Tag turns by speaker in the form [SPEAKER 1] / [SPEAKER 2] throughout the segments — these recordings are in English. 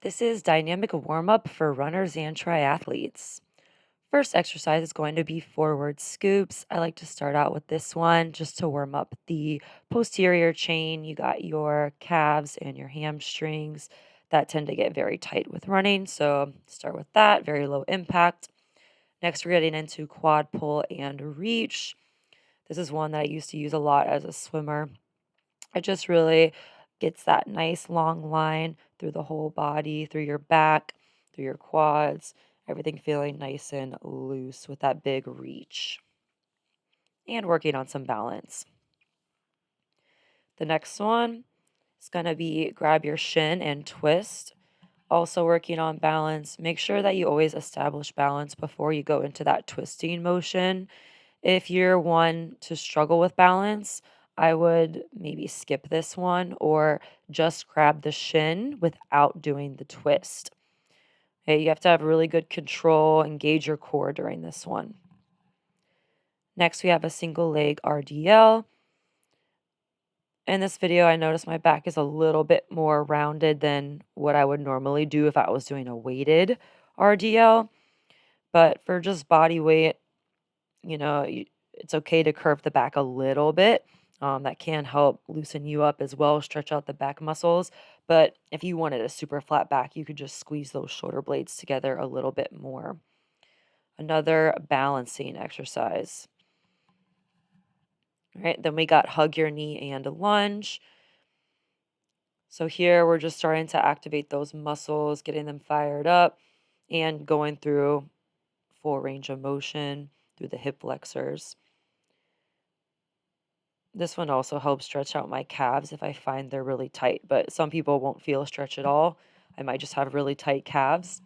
[SPEAKER 1] This is dynamic warm up for runners and triathletes. First exercise is going to be forward scoops. I like to start out with this one just to warm up the posterior chain. You got your calves and your hamstrings that tend to get very tight with running. So start with that, very low impact. Next, we're getting into quad pull and reach. This is one that I used to use a lot as a swimmer. It just really gets that nice long line through the whole body, through your back, through your quads, everything feeling nice and loose with that big reach and working on some balance. The next one is going to be grab your shin and twist. Also working on balance. Make sure that you always establish balance before you go into that twisting motion. If you're one to struggle with balance, I would maybe skip this one or just grab the shin without doing the twist. Okay, you have to have really good control, engage your core during this one. Next, we have a single leg RDL. In this video, I noticed my back is a little bit more rounded than what I would normally do if I was doing a weighted RDL. But for just body weight, it's okay to curve the back a little bit. That can help loosen you up as well, stretch out the back muscles. But if you wanted a super flat back, you could just squeeze those shoulder blades together a little bit more. Another balancing exercise. All right, then we got hug your knee and lunge. So here we're just starting to activate those muscles, getting them fired up and going through full range of motion through the hip flexors. This one also helps stretch out my calves if I find they're really tight, but some people won't feel a stretch at all. I might just have really tight calves.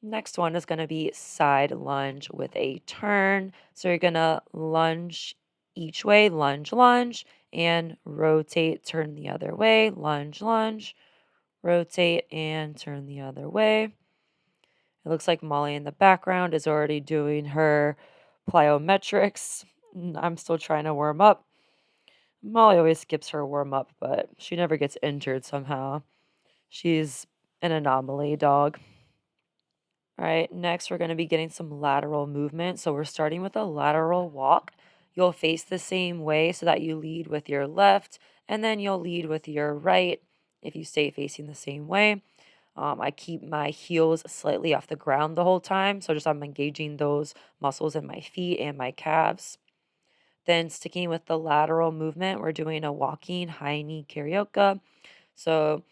[SPEAKER 1] Next one is going to be side lunge with a turn. So you're going to lunge each way, lunge, lunge, and rotate, turn the other way, lunge, lunge, rotate, and turn the other way. It looks like Molly in the background is already doing her plyometrics. I'm still trying to warm up. Molly always skips her warm up, but she never gets injured somehow. She's an anomaly dog. All right, next we're going to be getting some lateral movement. So we're starting with a lateral walk. You'll face the same way so that you lead with your left and then you'll lead with your right if you stay facing the same way. I keep my heels slightly off the ground the whole time. So just I'm engaging those muscles in my feet and my calves. Then sticking with the lateral movement, we're doing a walking high knee karaoke. So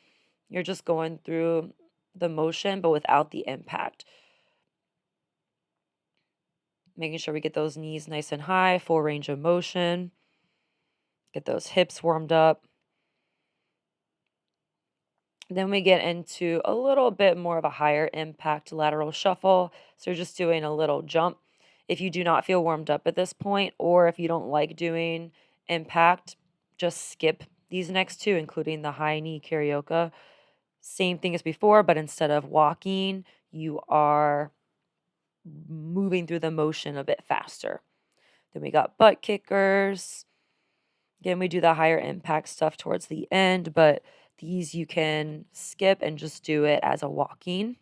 [SPEAKER 1] you're just going through the motion, but without the impact. Making sure we get those knees nice and high, full range of motion. Get those hips warmed up. Then we get into a little bit more of a higher impact lateral shuffle. So you're just doing a little jump. If you do not feel warmed up at this point, or if you don't like doing impact, just skip these next two, including the high knee karaoke. Same thing as before, but instead of walking, you are moving through the motion a bit faster. Then we got butt kickers. Again, we do the higher impact stuff towards the end, but these you can skip and just do it as a walking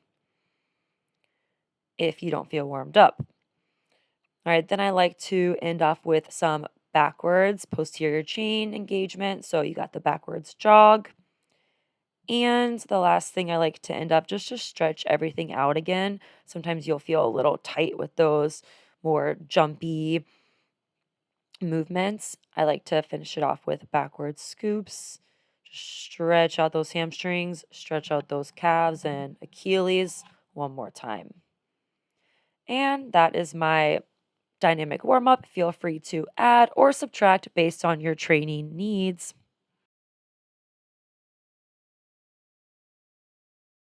[SPEAKER 1] if you don't feel warmed up. All right, then I like to end off with some backwards posterior chain engagement. So you got the backwards jog. And the last thing I like to end up just to stretch everything out again. Sometimes you'll feel a little tight with those more jumpy movements. I like to finish it off with backwards scoops. Just stretch out those hamstrings, stretch out those calves and Achilles one more time. And that is my dynamic warm up. Feel free to add or subtract based on your training needs.